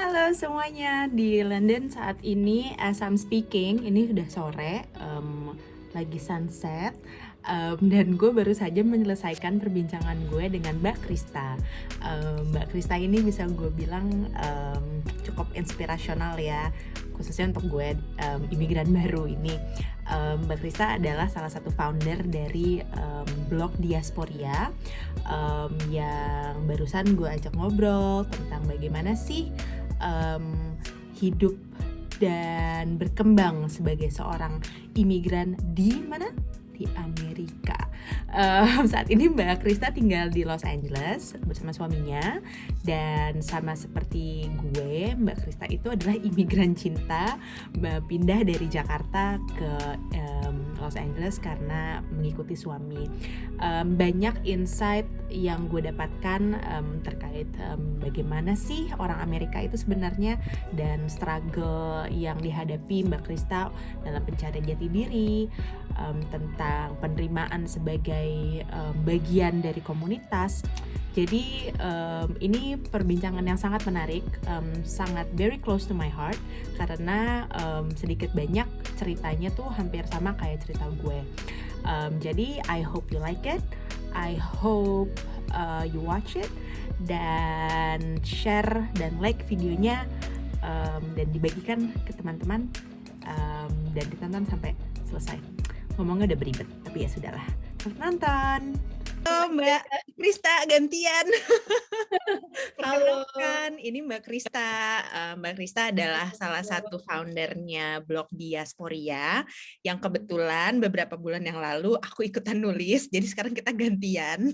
Halo semuanya, di London saat ini as I'm speaking, ini udah sore, lagi sunset, dan gue baru saja menyelesaikan perbincangan gue dengan Mbak Krista. Mbak Krista ini bisa gue bilang cukup inspirasional ya, khususnya untuk gue imigran baru ini. Mbak Krista adalah salah satu founder dari blog Diasporia yang barusan gue ajak ngobrol tentang bagaimana sih hidup dan berkembang sebagai seorang imigran di mana? Di Amerika. Saat ini Mbak Krista tinggal di Los Angeles bersama suaminya, dan sama seperti gue, Mbak Krista itu adalah imigran cinta, pindah dari Jakarta ke Los Angeles karena mengikuti suami. Banyak insight yang gue dapatkan terkait bagaimana sih orang Amerika itu sebenarnya, dan struggle yang dihadapi Mbak Krista dalam pencarian jati diri, tentang penerimaan sebagai bagian dari komunitas. Jadi ini perbincangan yang sangat menarik, sangat very close to my heart, karena sedikit banyak ceritanya tuh hampir sama kayak cerita gue. Jadi I hope you like it, I hope you watch it, dan share dan like videonya, dan dibagikan ke teman-teman, dan ditonton sampai selesai. Ngomongnya udah beribet, tapi ya sudahlah. Selamat nonton. Halo Mbak Krista, gantian. Halo. Perkenalkan, ini Mbak Krista. Mbak Krista adalah salah satu foundernya blog Diasporia, yang kebetulan beberapa bulan yang lalu aku ikutan nulis, jadi sekarang kita gantian.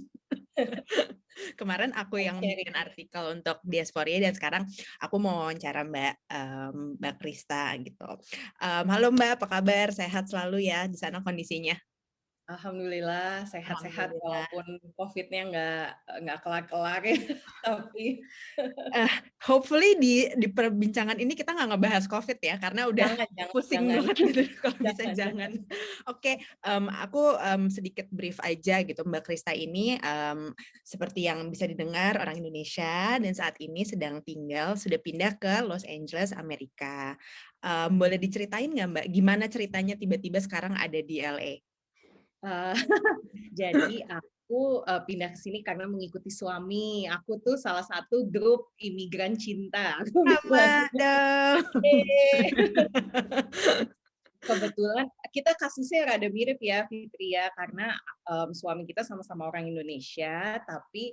Kemarin aku yang bikin artikel untuk Diasporia, dan sekarang aku mau wawancara Mbak Krista gitu. Halo Mbak, apa kabar? Sehat selalu ya di sana kondisinya? Alhamdulillah sehat-sehat Alhamdulillah. walaupun COVID-nya nggak kelar-kelar ya, tapi Hopefully di perbincangan ini kita nggak ngebahas COVID ya, karena udah pusing jangan. banget gitu. Kalau bisa Jangan. jangan. Oke, aku sedikit brief aja gitu. Mbak Krista ini seperti yang bisa didengar orang Indonesia, dan saat ini sudah pindah ke Los Angeles, Amerika. Boleh diceritain nggak Mbak, gimana ceritanya tiba-tiba sekarang ada di LA? Jadi aku, pindah ke sini karena mengikuti suami. Aku tuh salah satu grup imigran cinta, aku Sama bilangnya. dong. Kebetulan kita kasusnya rada mirip ya, Fitri ya, karena, suami kita sama-sama orang Indonesia, tapi,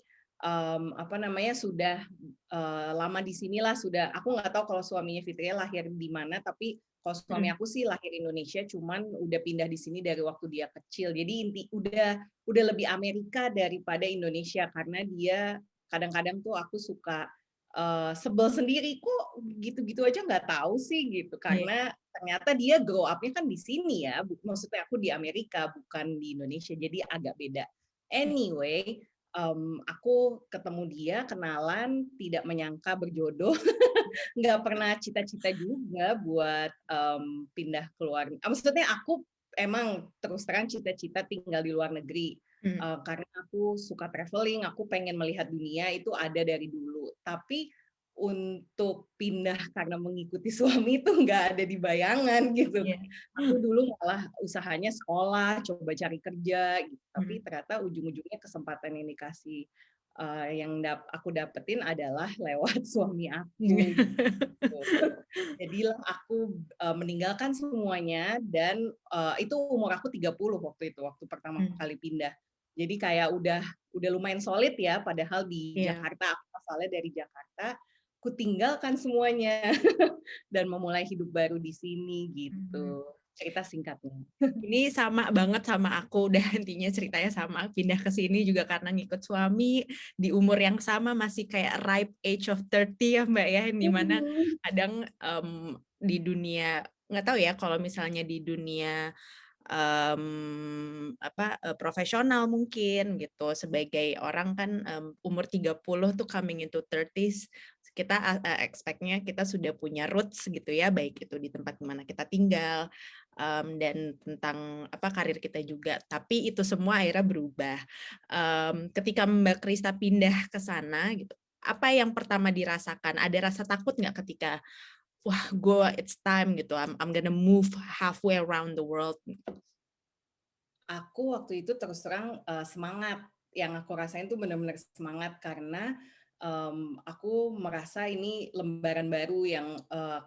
apa namanya, sudah, lama di sinilah, aku nggak tahu kalau suaminya Fitri lahir di mana, tapi kalau suami aku sih lahir Indonesia, cuman udah pindah di sini dari waktu dia kecil. Jadi udah lebih Amerika daripada Indonesia, karena dia kadang-kadang tuh aku suka, sebel sendiri, "Kok gitu-gitu aja nggak tahu sih?" Gitu. Iya. Karena ternyata dia grow up-nya kan di sini ya, maksudnya aku di Amerika, bukan di Indonesia, jadi agak beda. Anyway, aku ketemu dia, kenalan, tidak menyangka berjodoh, nggak pernah cita-cita juga buat, pindah keluar maksudnya aku emang terus terang cita-cita tinggal di luar negeri, karena aku suka traveling, aku pengen melihat dunia itu ada dari dulu. Tapi untuk pindah karena mengikuti suami itu nggak ada di bayangan gitu. Iya. Aku dulu malah usahanya sekolah, coba cari kerja gitu, Hmm. tapi ternyata ujung-ujungnya kesempatan yang dikasih, yang aku dapetin adalah lewat suami aku gitu. Jadilah aku, meninggalkan semuanya dan, itu umur aku 30 waktu itu, waktu pertama Hmm. kali pindah. Jadi kayak udah lumayan solid ya, padahal di Iya. Jakarta, aku asalnya dari Jakarta, aku tinggalkan semuanya dan memulai hidup baru di sini Mhm. gitu, cerita singkatnya. Ini sama banget sama aku, udah intinya ceritanya sama, pindah ke sini juga karena ngikut suami, di umur yang sama, masih kayak ripe age of 30 ya Mbak ya, yang di mana Mhm. kadang, di dunia, nggak tahu ya kalau misalnya di dunia, profesional mungkin gitu, sebagai orang kan, umur 30 tuh coming into 30s, kita expect-nya kita sudah punya roots gitu ya, baik itu di tempat mana kita tinggal, dan tentang karir kita juga. Tapi itu semua akhirnya berubah. Ketika Mbak Krista pindah ke sana gitu, apa yang pertama dirasakan? Ada rasa takut nggak ketika, wah gue it's time gitu, I'm gonna move halfway around the world? Aku waktu itu terus terang, semangat, yang aku rasain tuh bener-bener semangat karena, aku merasa ini lembaran baru yang,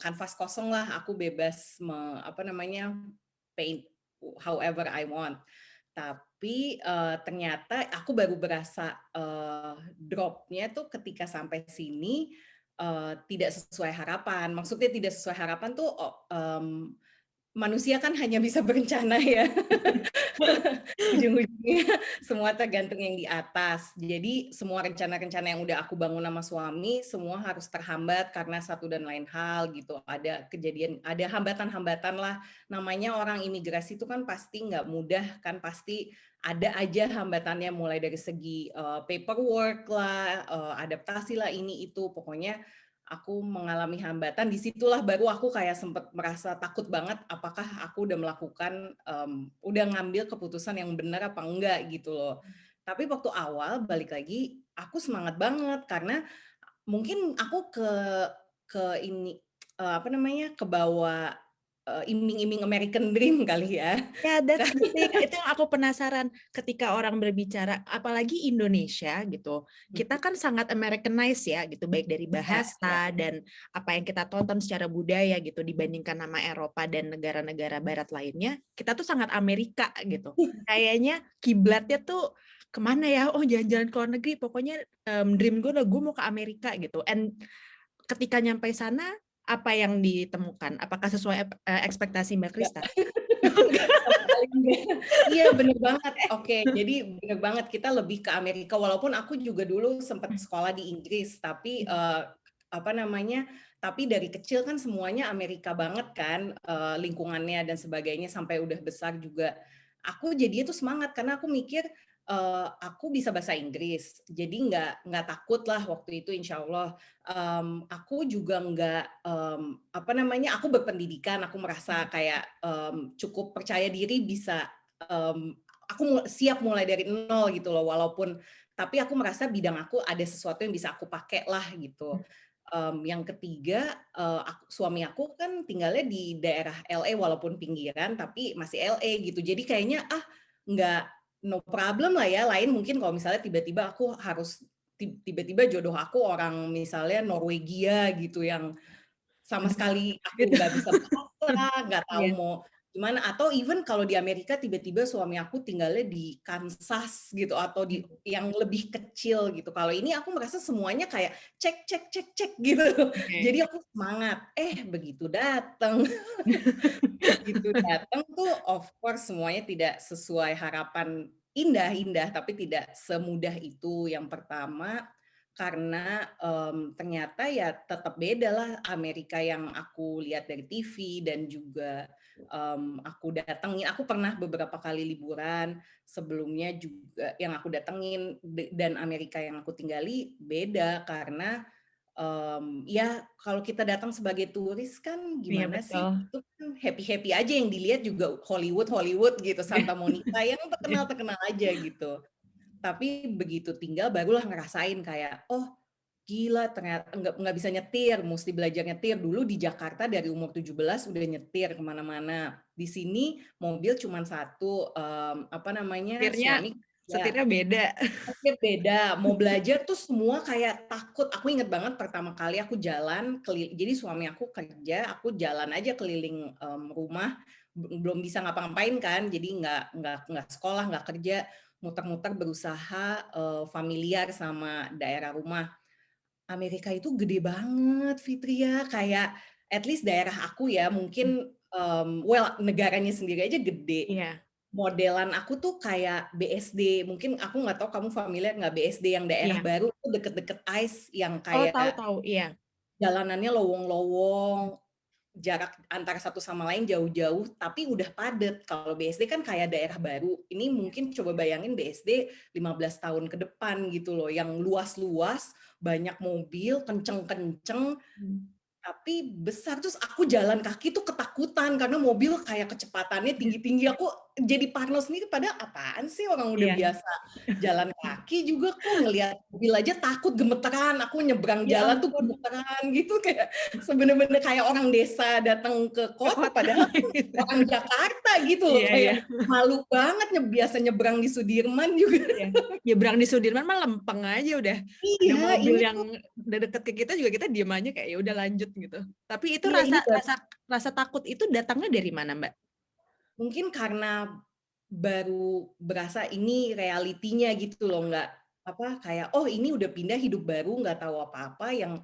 kanvas kosong lah, aku bebas apa namanya, paint however I want. Tapi, ternyata aku baru berasa, drop-nya tuh ketika sampai sini, tidak sesuai harapan. Maksudnya tidak sesuai harapan tuh, manusia kan hanya bisa berencana ya. Ujung-ujungnya semua tergantung yang di atas. Jadi semua rencana-rencana yang udah aku bangun sama suami, semua harus terhambat karena satu dan lain hal gitu. Ada kejadian, ada hambatan-hambatan lah. Namanya orang imigrasi itu kan pasti nggak mudah kan, pasti ada aja hambatannya mulai dari segi paperwork lah, adaptasi lah ini itu. Pokoknya aku mengalami hambatan, disitulah baru aku kayak sempet merasa takut banget apakah aku udah melakukan, udah ngambil keputusan yang benar apa enggak gitu loh. Tapi waktu awal balik lagi, aku semangat banget karena mungkin aku ke ini, apa namanya, kebawa, iming-iming American Dream kali ya. Ya, that's the thing. Itu yang aku penasaran ketika orang berbicara, apalagi Indonesia gitu. Kita kan sangat Americanized ya gitu, baik dari Ya, ya. bahasa dan apa yang kita tonton secara budaya gitu dibandingkan nama Eropa dan negara-negara barat lainnya, kita tuh sangat Amerika gitu. Kayaknya kiblatnya tuh kemana ya? Oh, jalan-jalan ke luar negeri. Pokoknya dream gue udah gue mau ke Amerika gitu. And ketika nyampe sana, apa yang ditemukan? Apakah sesuai ekspektasi Mbak Krista? Sama sekali enggak. Iya bener banget. Oke, jadi bener banget kita lebih ke Amerika walaupun aku juga dulu sempat sekolah di Inggris, tapi, apa namanya, tapi dari kecil kan semuanya Amerika banget kan, lingkungannya dan sebagainya sampai udah besar juga. Aku jadinya tuh semangat karena aku mikir, aku bisa bahasa Inggris, jadi nggak takut lah waktu itu insya Allah. Aku juga nggak, apa namanya, aku berpendidikan, aku merasa kayak, cukup percaya diri bisa, aku siap mulai dari nol gitu loh, walaupun tapi aku merasa bidang aku ada sesuatu yang bisa aku pakai lah gitu. Yang ketiga, suami aku kan tinggalnya di daerah LA walaupun pinggiran, tapi masih LA gitu. Jadi kayaknya, nggak no problem lah ya, lain mungkin kalau misalnya tiba-tiba aku harus tiba-tiba jodoh aku orang misalnya Norwegia gitu yang sama sekali aku Gitu. nggak bisa bahasa, nggak tahu Iya. mau gimana, atau even kalau di Amerika tiba-tiba suami aku tinggalnya di Kansas gitu atau di yang lebih kecil gitu. Kalau ini aku merasa semuanya kayak cek cek cek cek gitu. Oke. Jadi aku semangat. Begitu datang, begitu datang tuh of course semuanya tidak sesuai harapan, indah-indah tapi tidak semudah itu. Yang pertama karena, ternyata ya tetap beda lah Amerika yang aku lihat dari TV dan juga, aku datengin. Aku pernah beberapa kali liburan sebelumnya juga yang aku datengin dan Amerika yang aku tinggali beda karena, ya kalau kita datang sebagai turis kan Iya gimana sih, betul. itu kan happy-happy aja yang dilihat juga Hollywood gitu, Santa Monica yang terkenal-terkenal aja gitu. Tapi begitu tinggal barulah ngerasain kayak, "Oh gila ternyata nggak bisa nyetir, musti belajar nyetir." Dulu di Jakarta dari umur 17 udah nyetir ke mana-mana. Di sini mobil cuman satu, apa namanya, Setirnya suami kerja. setirnya beda. Nyetir beda, mau belajar tuh semua kayak takut. Aku inget banget pertama kali aku jalan jadi suami aku kerja, aku jalan aja keliling, rumah, belum bisa ngapa-ngapain kan, jadi nggak sekolah, nggak kerja, muter-muter berusaha, familiar sama daerah rumah. Amerika itu gede banget Fitria, kayak at least daerah aku ya mungkin, well negaranya sendiri aja gede. Iya. Modelan aku tuh kayak BSD, mungkin aku nggak tahu kamu familiar nggak BSD yang daerah Iya. baru tuh deket-deket ICE yang Oh, kayak tahu-tahu, iya. jalanannya lowong-lowong, jarak antara satu sama lain jauh-jauh, tapi udah padet. Kalau BSD kan kayak daerah baru, ini mungkin coba bayangin BSD 15 tahun ke depan gitu loh, yang luas-luas, banyak mobil, kenceng-kenceng, Mmm. tapi besar. Terus aku jalan kaki tuh ketakutan karena mobil kayak kecepatannya tinggi-tinggi. Aku jadi parno sendiri, padahal apaan sih orang udah Iya. biasa jalan kaki juga kok ngelihat mobil aja takut gemeteran, aku nyebrang Ya jalan tuh ampun, gemeteran gitu, kayak sebener-bener kayak orang desa datang ke ke kota, kota padahal gitu. orang Jakarta gitu loh, Iya iya, kayak malu banget biasa nyebrang di Sudirman juga. iya. Nyebrang di Sudirman mah lempeng aja udah. Ada Iya, mobil ini yang tuh udah deket ke kita juga kita diem aja kayak ya udah lanjut gitu. Tapi itu iya rasa ini rasa rasa takut itu datangnya dari mana, Mbak? mungkin karena baru berasa ini realitinya gitu loh, nggak apa, kayak, "Oh ini udah pindah hidup baru, nggak tahu apa-apa yang,"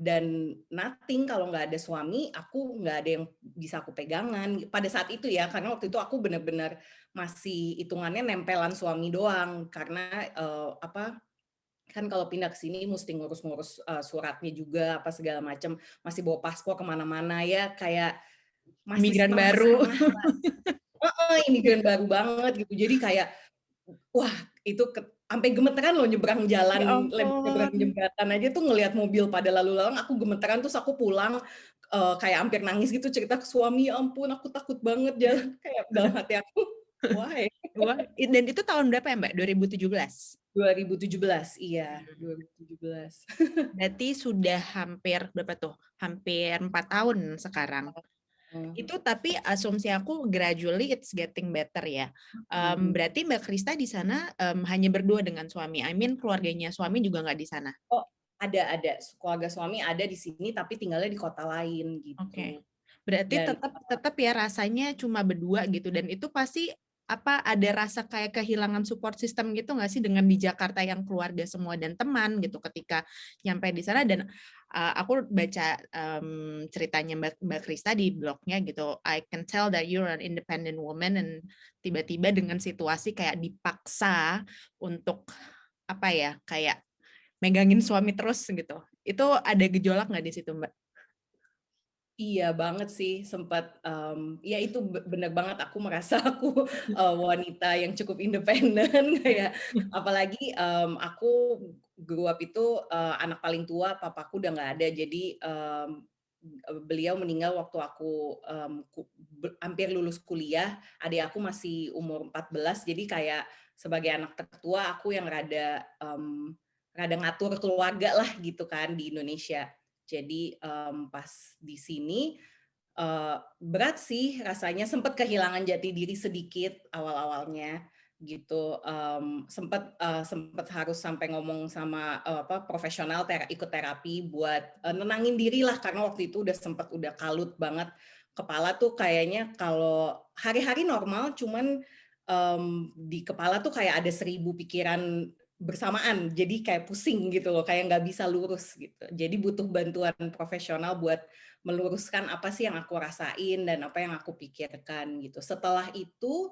dan nothing kalau nggak ada suami, aku nggak ada yang bisa aku pegangan. Pada saat itu ya, karena waktu itu aku benar-benar masih hitungannya nempelan suami doang, karena, apa, kan kalau pindah ke sini musti ngurus-ngurus, suratnya juga, apa segala macam, masih bawa paspor ke mana-mana ya, kayak masih Imigran baru. setengah-setengah. Heeh, imigran baru banget gitu. Jadi kayak, wah itu sampai gemeteran loh nyebrang Ya jalan, nyebrang ampun. jembatan aja tuh ngelihat mobil pada lalu lalang, aku gemeteran terus aku pulang, kayak hampir nangis gitu cerita ke suami, "Ya ampun aku takut banget jalan," kayak dalam hati aku, "Why?" Wah, dan itu tahun berapa ya, Mbak? 2017? 2017, iya, Hmm. 2017. Berarti sudah hampir berapa tuh? Hampir 4 tahun sekarang. Heeh, Itu tapi asumsi aku gradually it's getting better ya. mhm. Berarti Mbak Krista di sana hanya berdua dengan suami. I mean keluarganya suami juga nggak di sana. Oh, ada, keluarga suami ada di sini tapi tinggalnya di kota lain Oke. gitu. Berarti Dan tetap tetap ya rasanya cuma berdua gitu dan itu pasti apa ada rasa kayak kehilangan support system gitu nggak sih dengan di Jakarta yang keluarga semua dan teman gitu ketika nyampe di sana dan aku baca ceritanya Mbak Krista di blognya gitu I can tell that you're an independent woman and tiba-tiba dengan situasi kayak dipaksa untuk apa ya kayak megangin suami terus gitu itu ada gejolak nggak di situ Mbak? iya banget sih, sempat, ya itu bener banget aku merasa aku, wanita yang cukup independen kayak apalagi, aku grew up itu, anak paling tua, papaku udah nggak ada jadi, beliau meninggal waktu aku, hampir lulus kuliah, adik aku masih umur 14 jadi kayak sebagai anak tertua aku yang rada ngatur keluarga lah gitu kan di Indonesia. Jadi, pas di sini, berat sih rasanya, sempet kehilangan jati diri sedikit awal-awalnya gitu, sempet harus sampai ngomong sama, apa, profesional ikut terapi buat, nenangin diri lah karena waktu itu udah kalut banget. Kepala tuh kayaknya kalau hari-hari normal cuman, di kepala tuh kayak ada 1000 pikiran bersamaan, jadi kayak pusing gitu loh, kayak nggak bisa lurus gitu. Jadi butuh bantuan profesional buat meluruskan apa sih yang aku rasain dan apa yang aku pikirkan gitu. Setelah itu,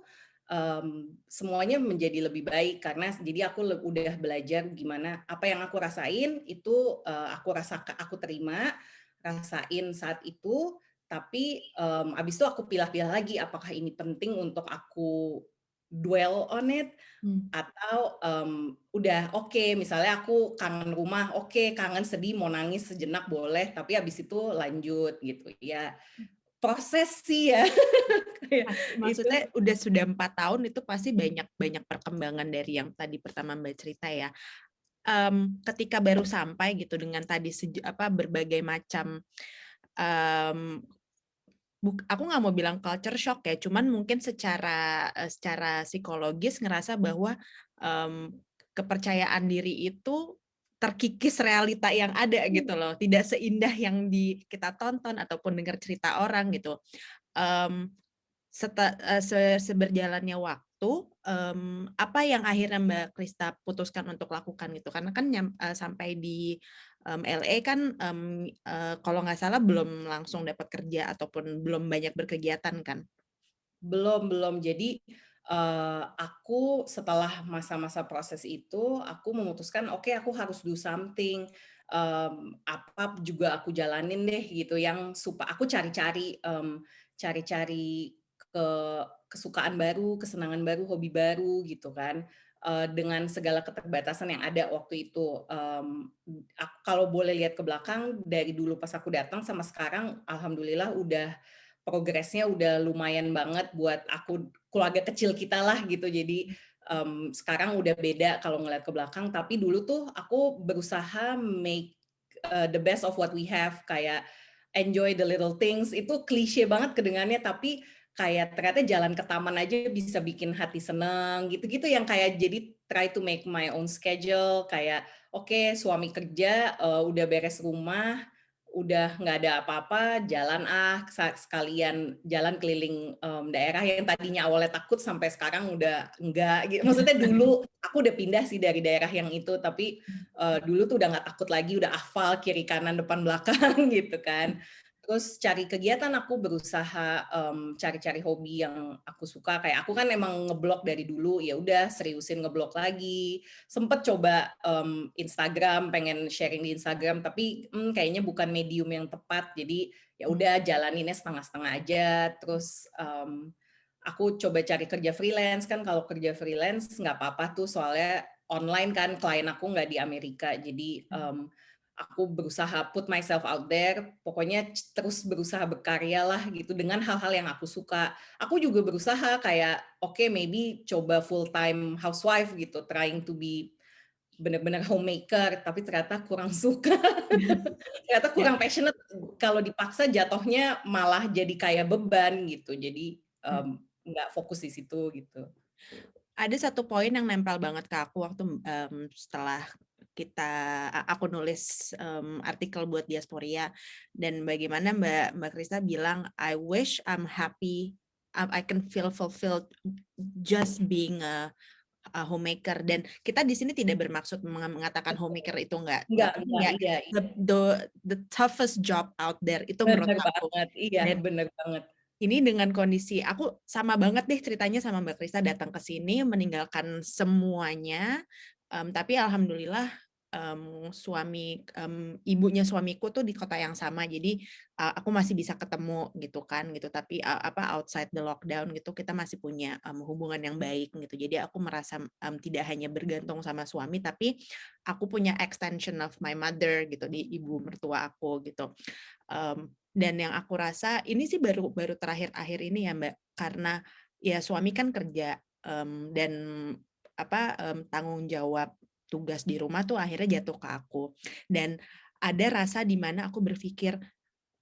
semuanya menjadi lebih baik karena jadi aku udah belajar gimana apa yang aku rasain itu, aku terima, rasain saat itu, tapi, habis itu aku pilah-pilah lagi apakah ini penting untuk aku dwell on it Hmm. atau, udah oke, misalnya aku kangen rumah, oke, kangen, sedih, mau nangis sejenak boleh, tapi habis itu lanjut gitu. Ya proses sih ya, kayak Pasti, itu maksudnya udah sudah 4 tahun itu pasti banyak banyak perkembangan dari yang tadi pertama Mbak cerita ya. Ketika baru sampai gitu dengan tadi apa berbagai macam um, aku nggak mau bilang culture shock ya, cuman mungkin secara psikologis ngerasa bahwa um, kepercayaan diri itu terkikis realita yang ada gitu loh, tidak seindah yang kita tonton ataupun dengar cerita orang gitu. Um, seberjalannya waktu, apa yang akhirnya Mbak Krista putuskan untuk lakukan gitu? Karena kan sampai di LA kan kalau nggak salah belum langsung dapat kerja ataupun belum banyak berkegiatan kan? belum. Jadi, aku setelah masa-masa proses itu, aku memutuskan, "Oke, aku harus do something," apa juga aku jalanin deh gitu yang aku cari-cari ke kesukaan baru, kesenangan baru, hobi baru gitu kan, dengan segala keterbatasan yang ada waktu itu. Kalau boleh lihat ke belakang dari dulu pas aku datang sama sekarang alhamdulillah udah progresnya udah lumayan banget buat aku keluarga kecil kita lah gitu. Jadi sekarang udah beda kalau ngeliat ke belakang, tapi dulu tuh aku berusaha make the best of what we have, kayak enjoy the little things. Itu klise banget kedengarannya, tapi kayak ternyata jalan ke taman aja bisa bikin hati seneng gitu-gitu, yang kayak jadi try to make my own schedule, kayak oke, suami kerja, udah beres rumah, udah nggak ada apa-apa, jalan sekalian jalan keliling, daerah yang tadinya awalnya takut sampai sekarang udah enggak gitu. Maksudnya dulu aku udah pindah sih dari daerah yang itu, tapi, dulu tuh udah nggak takut lagi, udah hafal kiri kanan depan belakang gitu kan. Terus cari kegiatan, aku berusaha, cari-cari hobi yang aku suka, kayak aku kan emang ngeblog dari dulu, ya udah seriusin ngeblog lagi. Sempet coba, Instagram, pengen sharing di Instagram, tapi, kayaknya bukan medium yang tepat, jadi ya udah jalaninnya setengah-setengah aja. Terus, aku coba cari kerja freelance, kan kalau kerja freelance nggak apa-apa tuh, soalnya online kan, klien aku nggak di Amerika. Jadi, aku berusaha put myself out there, pokoknya terus berusaha berkarya lah gitu dengan hal-hal yang aku suka. Aku juga berusaha kayak, oke, maybe coba full time housewife gitu, trying to be bener-bener homemaker, tapi ternyata kurang suka, ternyata Ya. kurang passionate, kalau dipaksa jatuhnya malah jadi kayak beban gitu, jadi, nggak fokus di situ gitu. Ada satu poin yang nempel banget ke aku waktu, setelah aku nulis, artikel buat Diasporia, dan bagaimana Mbak Krista bilang, "I wish I'm happy, I can feel fulfilled just being a homemaker." Dan kita di sini tidak bermaksud mengatakan homemaker itu nggak penting Enggak, ya. iya, iya. The toughest job out there itu menurut Bener aku. banget, iya, Dan bener banget. ini dengan kondisi aku sama banget deh ceritanya sama Mbak Krista, datang ke sini meninggalkan semuanya, tapi alhamdulillah, ibunya suamiku tuh di kota yang sama, jadi, aku masih bisa ketemu gitu kan gitu, tapi, outside the lockdown gitu kita masih punya, hubungan yang baik gitu. Jadi aku merasa, tidak hanya bergantung sama suami, tapi aku punya extension of my mother gitu, di ibu mertua aku gitu. Dan yang aku rasa ini sih baru baru terakhir-akhir ini ya, Mbak, karena ya suami kan kerja, dan tanggung jawab tugas di rumah tuh akhirnya jatuh ke aku. Dan ada rasa di mana aku berpikir,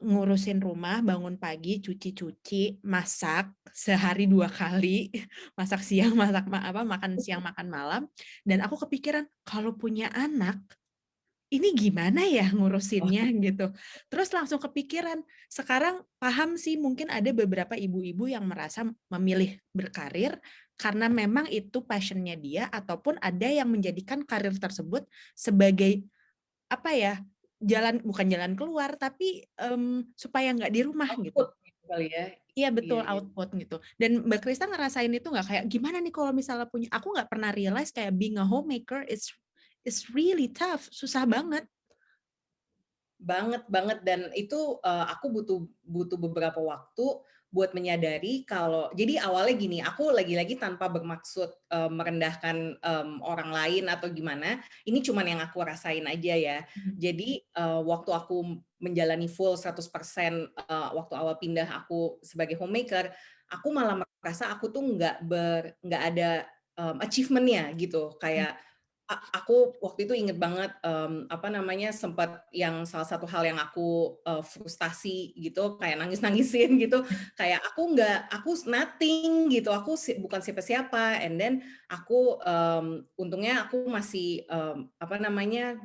ngurusin rumah, bangun pagi, cuci-cuci, masak sehari 2 kali, masak siang, makan siang, makan malam, dan aku kepikiran kalau punya anak ini gimana ya ngurusinnya gitu. Terus langsung kepikiran, sekarang paham sih mungkin ada beberapa ibu-ibu yang merasa memilih berkarir karena memang itu passion-nya dia, ataupun ada yang menjadikan karir tersebut sebagai apa ya, bukan jalan keluar tapi, supaya nggak di rumah gitu. Output gitu kali ya? Iya Iya, betul, iya. output gitu. Dan Mbak Krista ngerasain itu nggak? Kayak gimana nih kalau misalnya aku nggak pernah realize kayak being a homemaker is really tough, susah banget. Banget banget, dan itu, aku butuh butuh beberapa waktu buat menyadari kalau jadi awalnya gini, aku lagi-lagi tanpa bermaksud, merendahkan, orang lain atau gimana, ini cuman yang aku rasain aja ya. Jadi, waktu aku menjalani full 100%, waktu awal pindah aku sebagai homemaker, aku malah merasa aku tuh nggak ada, achievement-nya gitu. Kayak aku waktu itu inget banget, sempat yang salah satu hal yang aku, frustasi gitu, kayak nangis-nangisin gitu, kayak aku nothing gitu, aku bukan siapa-siapa, and then aku, untungnya aku masih,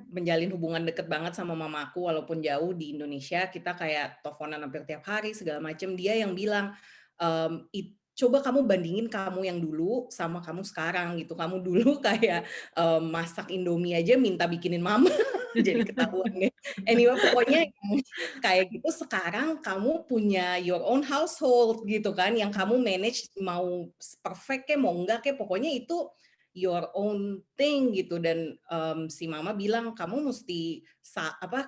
menjalin hubungan deket banget sama mama aku walaupun jauh di Indonesia, kita kayak teleponan hampir tiap hari segala macem, dia yang bilang, "Coba kamu bandingin kamu yang dulu sama kamu sekarang," gitu. "Kamu dulu kayak masak Indomie aja minta bikinin mama, jadi ketahuan deh. Anyway, pokoknya yang kayak gitu sekarang kamu punya your own household gitu kan, yang kamu manage mau perfect kek, mau enggak kek, pokoknya itu your own thing gitu." Dan, si mama bilang, "Kamu musti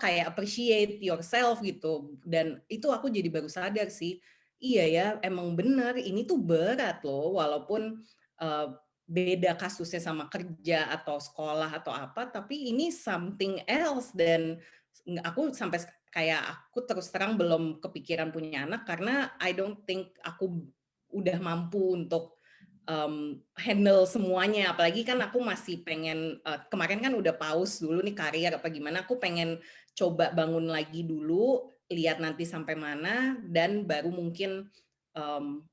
kayak appreciate yourself," gitu. Dan itu aku jadi baru sadar sih, iya ya, emang bener, ini tuh berat loh, walaupun, eee, beda kasusnya sama kerja atau sekolah atau apa, tapi ini something else. Dan aku sampai kayak aku terus terang belum kepikiran punya anak karena I don't think aku udah mampu untuk handle semuanya. Apalagi kan aku masih pengen, kemarin kan udah pause dulu nih karir apa gimana, aku pengen coba bangun lagi dulu, lihat nanti sampai mana, dan baru mungkin,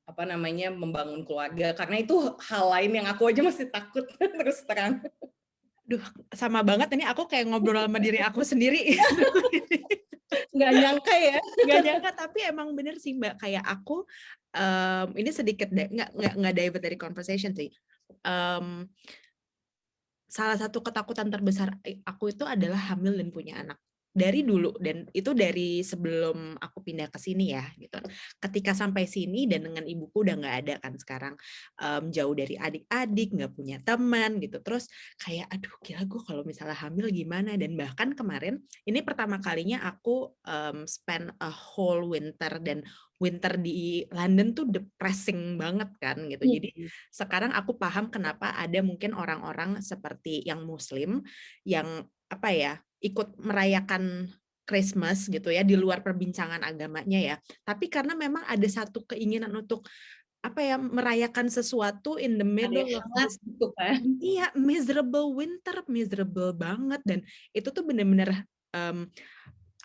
apa namanya, membangun keluarga. Karena itu hal lain yang aku aja masih takut terus terang. Duh, sama banget ini aku kayak ngobrol sama diri aku sendiri. Nggak nyangka ya. Nggak nyangka, tapi emang bener sih Mbak, kayak aku, ini sedikit nggak divert dari conversation sih. Salah satu ketakutan terbesar aku itu adalah hamil dan punya anak. Dari dulu, dan itu dari sebelum aku pindah ke sini ya, gitu. Ketika sampai sini dan dengan ibuku udah nggak ada kan sekarang, jauh dari adik-adik, nggak punya teman gitu. Terus kayak, aduh gila gue kalau misalnya hamil gimana? Dan bahkan kemarin, ini pertama kalinya aku spend a whole winter, dan winter di London tuh depressing banget kan gitu. Jadi sekarang aku paham kenapa ada mungkin orang-orang seperti yang Muslim yang apa ya, ikut merayakan Christmas gitu ya di luar perbincangan agamanya ya. Tapi karena memang ada satu keinginan untuk apa ya, merayakan sesuatu in the Ada middle yang of hangat this, gitu kan. iya, miserable winter, miserable banget. Dan itu tuh bener-bener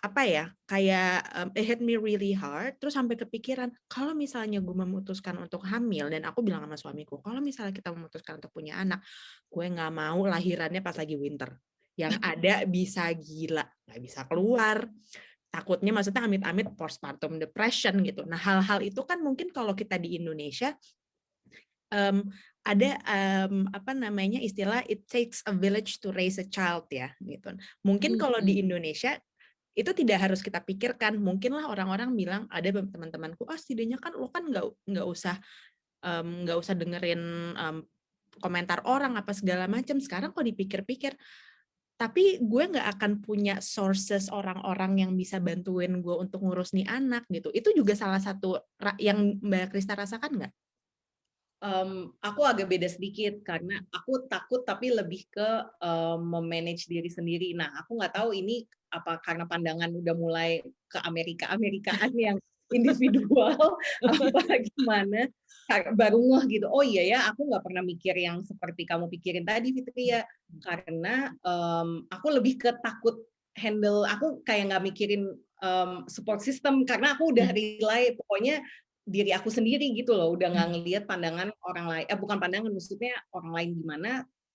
apa ya, kayak it hit me really hard. Terus sampai kepikiran kalau misalnya gue memutuskan untuk hamil, dan aku bilang sama suamiku kalau misalnya kita memutuskan untuk punya anak, gue nggak mau lahirannya pas lagi winter, yang ada bisa gila, nggak bisa keluar, takutnya maksudnya amit-amit postpartum depression gitu. Nah hal-hal itu kan mungkin kalau kita di Indonesia ada apa namanya, istilah it takes a village to raise a child ya gitu. Mungkin kalau di Indonesia itu tidak harus kita pikirkan. Mungkinlah orang-orang bilang, ada teman-temanku, ah setidaknya kan lo kan nggak usah dengerin komentar orang apa segala macam. Sekarang kok dipikir-pikir, tapi gue nggak akan punya sources orang-orang yang bisa bantuin gue untuk ngurus nih anak gitu. Itu juga salah satu yang Mbak Krista rasakan nggak? Aku agak beda sedikit karena aku takut tapi lebih ke memanage diri sendiri. Nah, aku nggak tahu ini apa karena pandangan udah mulai ke Amerika-Amerikaan yang individual apa gimana, baru ngeh gitu. Oh iya ya, aku nggak pernah mikir yang seperti kamu pikirin tadi, Fitria. Karena aku lebih ke takut handle, aku kayak nggak mikirin support system karena aku udah rely pokoknya diri aku sendiri gitu loh, udah nggak ngelihat pandangan orang lain, bukan pandangan, maksudnya orang lain gimana,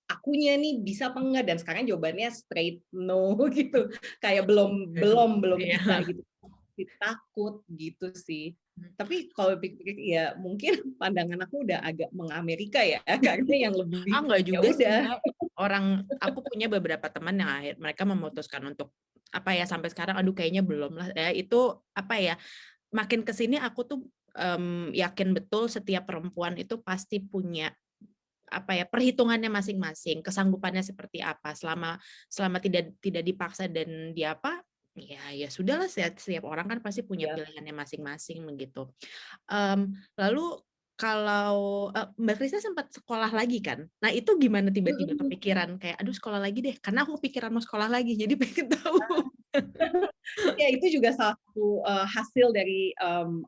akunya nih bisa apa enggak, dan sekarang jawabannya straight no gitu, kayak belum bisa gitu, masih takut gitu sih. Tapi kalau pikir-pikir ya mungkin pandangan aku udah agak mengamerika ya, karena yang lebih Enggak ya juga sih udah. Mbak. Aku punya beberapa teman yang mereka memutuskan untuk apa ya, sampai sekarang aduh kayaknya belum lah ya. Itu apa ya, makin kesini aku tuh yakin betul setiap perempuan itu pasti punya apa ya, perhitungannya masing-masing, kesanggupannya seperti apa, selama tidak dipaksa dan dia apa, ya sudahlah, setiap orang kan pasti punya Ya. pilihannya masing-masing begitu. Lalu kalau Mbak Krista sempat sekolah lagi kan? Nah itu gimana tiba-tiba kepikiran kayak aduh sekolah lagi deh, karena aku pikiran mau sekolah lagi, jadi pengen tahu. Ya itu juga salah satu hasil dari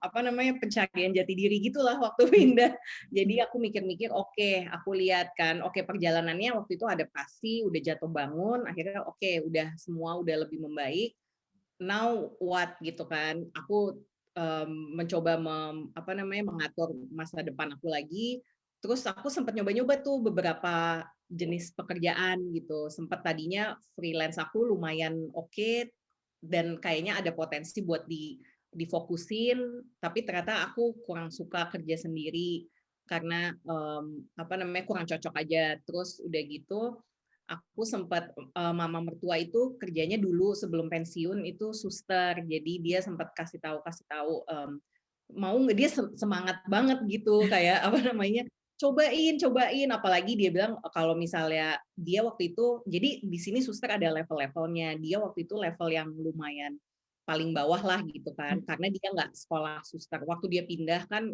apa namanya, pencarian jati diri gitulah waktu pindah. Jadi aku mikir-mikir, oke, aku lihat kan, oke perjalanannya waktu itu adaptasi, udah jatuh bangun, akhirnya oke, udah semua udah lebih membaik. Now what gitu kan? Aku mencoba apa namanya, mengatur masa depan aku lagi. Terus aku sempat nyoba-nyoba tuh beberapa jenis pekerjaan gitu. Sempat tadinya freelance aku lumayan oke, dan kayaknya ada potensi buat difokusin, tapi ternyata aku kurang suka kerja sendiri karena apa namanya, kurang cocok aja. Terus udah gitu aku sempat, mama mertua itu kerjanya dulu sebelum pensiun itu suster, jadi dia sempat kasih tahu, mau nggak, dia semangat banget gitu kayak apa namanya, cobain, apalagi dia bilang kalau misalnya dia waktu itu, jadi di sini suster ada level-levelnya, dia waktu itu level yang lumayan paling bawah lah gitu kan, karena dia nggak sekolah suster. Waktu dia pindah kan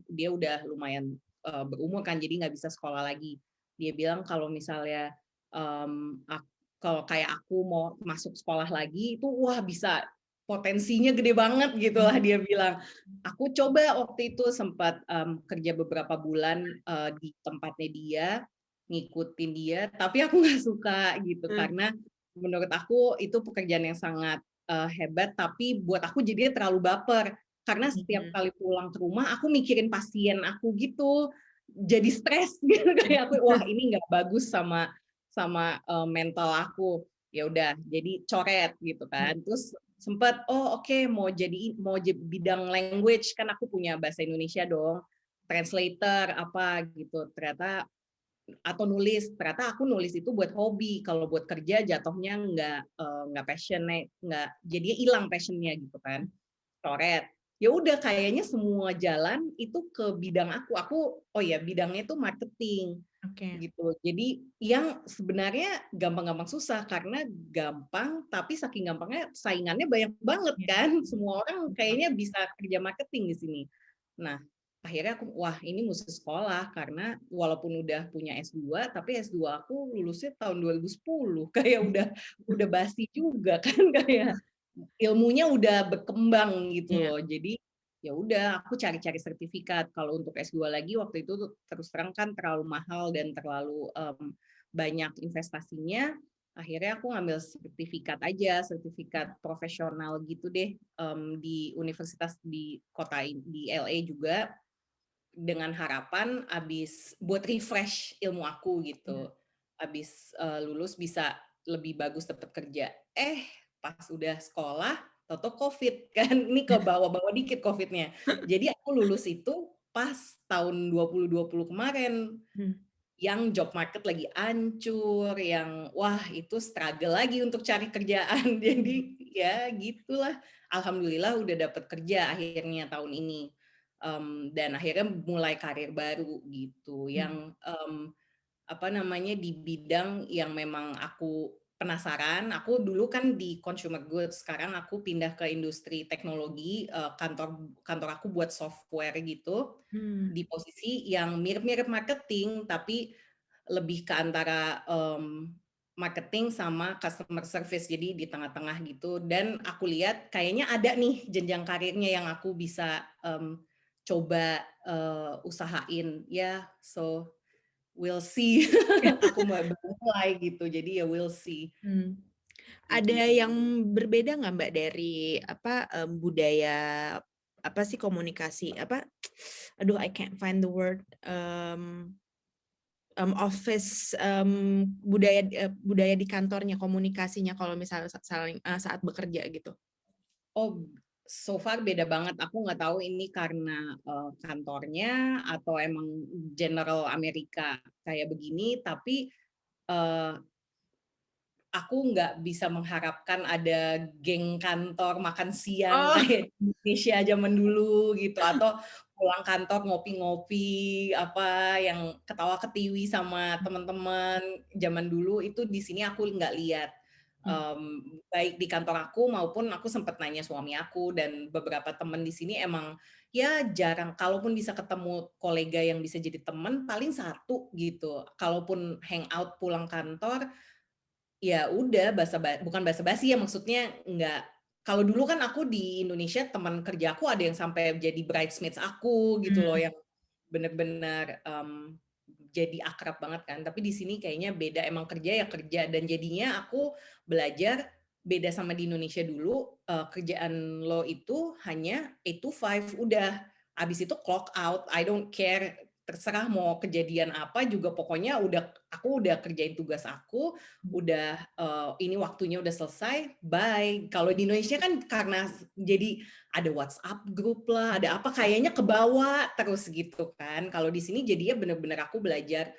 dia udah lumayan berumur kan, jadi nggak bisa sekolah lagi. Dia bilang kalau misalnya kalau kayak aku mau masuk sekolah lagi itu wah bisa potensinya gede banget gitulah dia bilang. Aku coba waktu itu sempat kerja beberapa bulan di tempatnya dia, ngikutin dia, tapi aku nggak suka gitu Hmm. karena menurut aku itu pekerjaan yang sangat hebat, tapi buat aku jadinya terlalu baper karena setiap kali pulang ke rumah aku mikirin pasien aku gitu, jadi stres gitu kayak aku wah ini nggak bagus sama sama mental aku. Ya udah jadi coret gitu kan. Terus sempat oh oke, mau bidang language kan aku punya bahasa Indonesia dong, translator apa gitu. Ternyata atau nulis, ternyata aku nulis itu buat hobi, kalau buat kerja jatuhnya nggak passionate, nggak jadinya hilang passionnya gitu kan, coret. Ya udah kayaknya semua jalan itu ke bidang aku oh ya bidangnya itu marketing Oke. gitu. Jadi yang sebenarnya gampang-gampang susah karena gampang, tapi saking gampangnya saingannya banyak banget Iya, kan. Semua orang betul. kayaknya bisa kerja marketing di sini. Nah, akhirnya aku wah ini mesti sekolah karena walaupun udah punya S2, tapi S2 aku lulusnya tahun 2010. Kayak udah basi juga kan kayak ilmunya udah berkembang gitu Iya. loh. Jadi ya udah aku cari-cari sertifikat. Kalau untuk S2 lagi waktu itu terus terang kan terlalu mahal dan terlalu banyak investasinya. Akhirnya aku ngambil sertifikat aja, sertifikat profesional gitu deh di universitas di kota di LA juga dengan harapan abis buat refresh ilmu aku gitu. Abis lulus bisa lebih bagus dapat kerja. Pas udah sekolah, toto COVID kan, ini ke bawah-bawah dikit COVID-nya. Jadi aku lulus itu pas tahun 2020 kemarin, Hmm. yang job market lagi hancur, yang wah itu struggle lagi untuk cari kerjaan. Jadi ya gitulah. Alhamdulillah udah dapat kerja akhirnya tahun ini. Dan akhirnya mulai karir baru gitu, yang apa namanya di bidang yang memang aku penasaran. Aku dulu kan di consumer goods, sekarang aku pindah ke industri teknologi. Kantor kantor aku buat software gitu Hmm. di posisi yang mirip-mirip marketing tapi lebih ke antara marketing sama customer service, jadi di tengah-tengah gitu. Dan aku lihat kayaknya ada nih jenjang karirnya yang aku bisa coba usahain ya. So we'll see. Aku mau mulai gitu, jadi ya we'll see. Hmm. Gitu Ada sih. yang berbeda nggak Mbak dari apa budaya apa sih komunikasi apa? Aduh, I can't find the word. Office budaya di kantornya, komunikasinya kalau misalnya saling saat bekerja gitu. Oh, so far beda banget. Aku nggak tahu ini karena kantornya atau emang general Amerika kayak begini, tapi eh, aku nggak bisa mengharapkan ada geng kantor makan siang Oh, kayak di Indonesia zaman dulu gitu, atau pulang kantor ngopi-ngopi apa yang ketawa ketiwi sama teman-teman zaman dulu itu di sini aku nggak lihat. Baik di kantor aku maupun aku sempat nanya suami aku dan beberapa teman di sini emang ya jarang, kalaupun bisa ketemu kolega yang bisa jadi teman paling satu gitu, kalaupun hangout pulang kantor ya udah bukan basa-basi ya, maksudnya nggak, kalau dulu kan aku di Indonesia teman kerja aku ada yang sampai jadi bridesmaids aku gitu loh, hmm. yang bener-bener jadi akrab banget kan. Tapi di sini kayaknya beda, emang kerja ya kerja, dan jadinya aku belajar beda sama di Indonesia dulu. Kerjaan lo itu hanya 8 to 5 udah, abis itu clock out, I don't care, terserah mau kejadian apa juga, pokoknya aku udah kerjain tugas aku, udah ini waktunya udah selesai, bye. Kalau di Indonesia kan karena jadi ada WhatsApp grup lah, ada apa, kayaknya kebawa terus gitu kan. Kalau di sini jadinya bener-bener aku belajar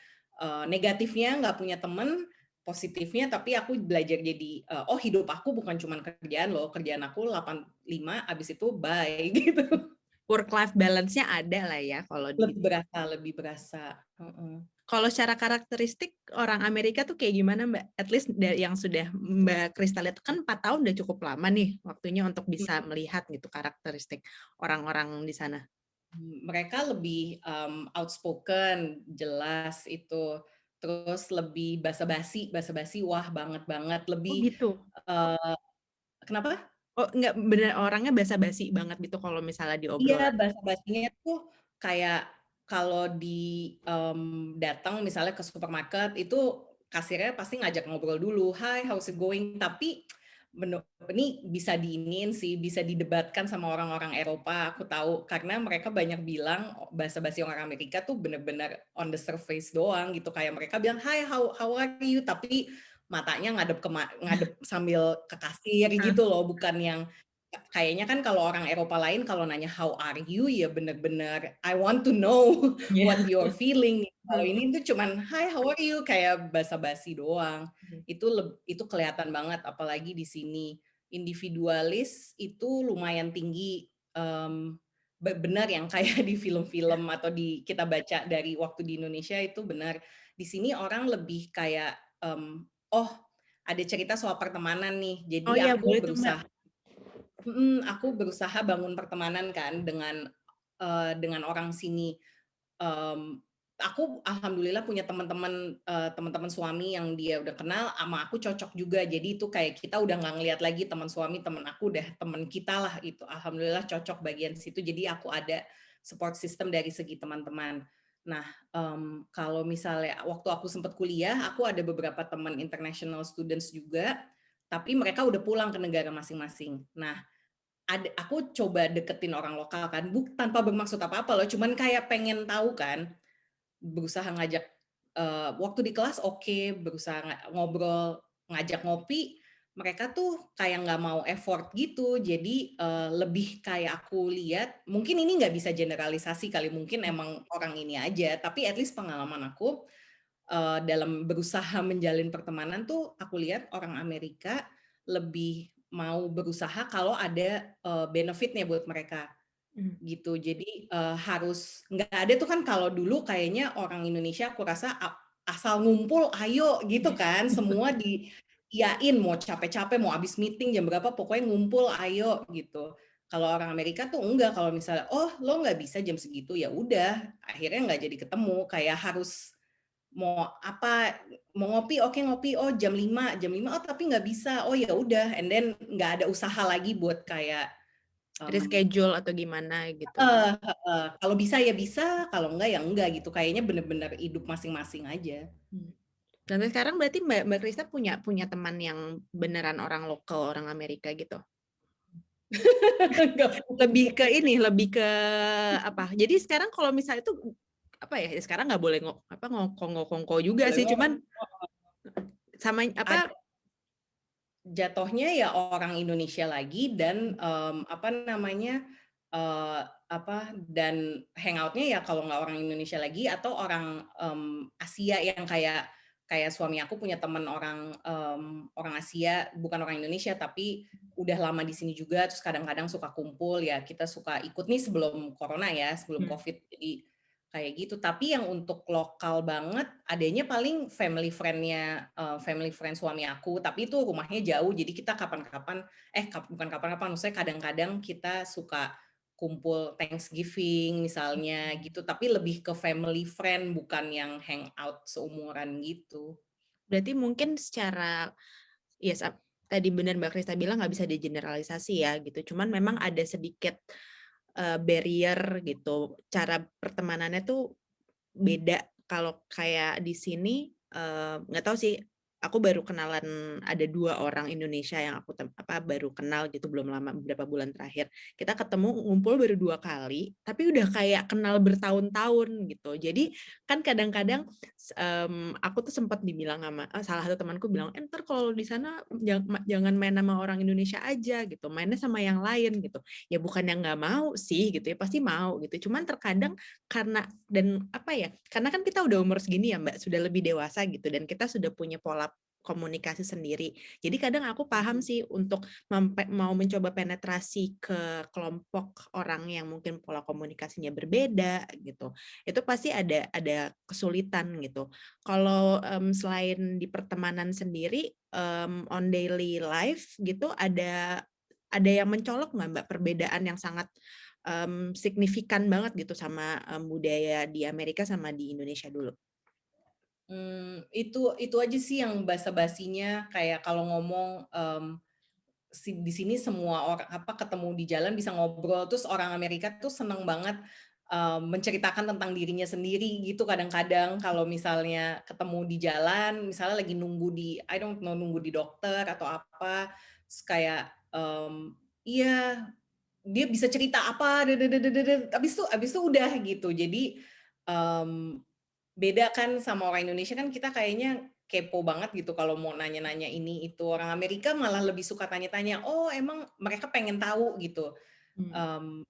negatifnya nggak punya temen, positifnya tapi aku belajar jadi oh hidup aku bukan cuma kerjaan loh, kerjaan aku 8-5 abis itu bye gitu. Work life balance-nya ada lah ya kalau di. Lebih berasa. Kalau secara karakteristik orang Amerika tuh kayak gimana Mbak? At least dari yang sudah Mbak Kristal lihat kan 4 tahun udah cukup lama nih waktunya untuk bisa melihat gitu karakteristik orang-orang di sana. Mereka lebih outspoken, jelas itu. Terus lebih basa-basi, wah banget banget. Oh Lebih, gitu. uh, kenapa? Oh, enggak bener orangnya basa-basi banget gitu kalau misalnya di Iya, obrolan? basa-basinya tuh kayak kalau datang misalnya ke supermarket itu kasirnya pasti ngajak ngobrol dulu, "Hi, how's it going?" Tapi ini bisa diiniin sih, bisa didebatkan sama orang-orang Eropa, aku tahu. Karena mereka banyak bilang basa-basi orang Amerika tuh bener-bener on the surface doang gitu. Kayak mereka bilang, "Hi, how are you?" Tapi matanya ngadep sambil ke kasir gitu loh, bukan yang kayaknya kan kalau orang Eropa lain kalau nanya how are you ya bener-bener I want to know what Iya. you're feeling. Kalau ini tuh cuman hi how are you kayak basa-basi doang. Itu kelihatan banget apalagi di sini. Individualis itu lumayan tinggi. Benar yang kayak di film-film atau kita baca dari waktu di Indonesia itu benar. Di sini orang lebih kayak oh ada cerita soal pertemanan nih. Oh Jadi iya, boleh tuh, Mbak. Aku berusaha bangun pertemanan kan dengan orang sini. Mmm, aku alhamdulillah punya teman-teman suami yang dia udah kenal sama aku cocok juga. Jadi itu kayak kita udah nggak ngelihat lagi teman suami, teman aku udah teman kita lah itu. Alhamdulillah cocok bagian situ. Jadi aku ada support system dari segi teman-teman. Nah, kalau misalnya waktu aku sempat kuliah, aku ada beberapa teman international students juga, tapi mereka udah pulang ke negara masing-masing. Nah, aku coba deketin orang lokal kan, tanpa bermaksud apa-apa loh, cuman kayak pengen tahu kan, berusaha ngajak, waktu di kelas oke, berusaha ngobrol, ngajak ngopi, mereka tuh kayak nggak mau effort gitu. Jadi, lebih kayak aku lihat, mungkin ini nggak bisa generalisasi kali, mungkin emang orang ini aja, tapi at least pengalaman aku, dalam berusaha menjalin pertemanan tuh aku lihat orang Amerika lebih mau berusaha kalau ada, benefit-nya buat mereka, Mmm. gitu. Jadi, harus nggak ada tuh kan kalau dulu kayaknya orang Indonesia aku rasa asal ngumpul ayo gitu kan, semua diiyain mau capek-capek, mau habis meeting jam berapa pokoknya ngumpul ayo gitu. Kalau orang Amerika tuh enggak, kalau misalnya, "Oh lo nggak bisa jam segitu," ya udah akhirnya nggak jadi ketemu, kayak harus mau apa, mau ngopi, oke ngopi, oh jam 5, oh tapi nggak bisa, oh ya udah, and then nggak ada usaha lagi buat kayak, Reschedule atau gimana gitu. heeh, kalau bisa ya bisa, kalau enggak ya enggak gitu, kayaknya bener-bener hidup masing-masing aja. Mmm. Sampai sekarang berarti Mbak Mbak Krista punya punya teman yang beneran orang lokal, orang Amerika gitu? Nggak Lebih punya. ke ini, lebih ke apa, jadi sekarang kalau misalnya itu, apa ya, sekarang nggak boleh ngokong-ngokongko Nggak juga boleh sih, ngomong. cuman sama Ada apa. jatuhnya ya orang Indonesia lagi dan, apa namanya, dan hangout-nya ya kalau nggak orang Indonesia lagi atau orang, Asia yang kayak kayak suami aku punya teman orang Asia, bukan orang Indonesia tapi udah lama di sini juga, terus kadang-kadang suka kumpul, ya kita suka ikut nih sebelum corona ya, sebelum Mmm. Covid. Jadi kayak gitu, tapi yang untuk lokal banget adanya paling family friend suami aku, tapi itu rumahnya jauh, jadi kita kapan-kapan bukan kapan-kapan, maksudnya kadang-kadang kita suka kumpul Thanksgiving misalnya gitu, tapi lebih ke family friend, bukan yang hangout seumuran gitu. Berarti mungkin secara ya tadi benar Mbak Krista bilang nggak bisa digeneralisasi ya gitu, cuman memang ada sedikit, barrier gitu, cara pertemanannya tuh beda. Kalau kayak di sini, nggak tahu sih, aku baru kenalan ada 2 orang Indonesia yang aku baru kenal gitu, belum lama, beberapa bulan terakhir. Kita ketemu ngumpul baru 2 kali, tapi udah kayak kenal bertahun-tahun gitu. Jadi kan kadang-kadang, aku tuh sempat dibilang sama salah satu temanku bilang, "Entar kalau di sana jangan main sama orang Indonesia aja gitu, mainnya sama yang lain," gitu. Ya bukan yang nggak mau sih gitu ya, pasti mau gitu. Cuman terkadang karena apa ya, karena kan kita udah umur segini ya Mbak, sudah lebih dewasa gitu dan kita sudah punya pola komunikasi sendiri. Jadi kadang aku paham sih untuk mau mencoba penetrasi ke kelompok orang yang mungkin pola komunikasinya berbeda gitu. Itu pasti ada kesulitan gitu. Kalau, selain di pertemanan sendiri, on daily life gitu ada yang mencolok nggak Mbak, perbedaan yang sangat signifikan banget gitu sama, budaya di Amerika sama di Indonesia dulu? Itu aja sih yang basa-basinya kayak kalau ngomong, di sini semua orang ketemu di jalan bisa ngobrol, terus orang Amerika tuh seneng banget menceritakan tentang dirinya sendiri gitu. Kadang-kadang kalau misalnya ketemu di jalan, misalnya lagi nunggu I don't know, nunggu di dokter atau apa, terus kayak iya, dia bisa cerita apa, abis itu udah gitu. Jadi beda kan sama orang Indonesia, kan kita kayaknya kepo banget gitu kalau mau nanya-nanya ini itu. Orang Amerika malah lebih suka tanya-tanya, oh emang mereka pengen tahu gitu. Hmm. Mmm,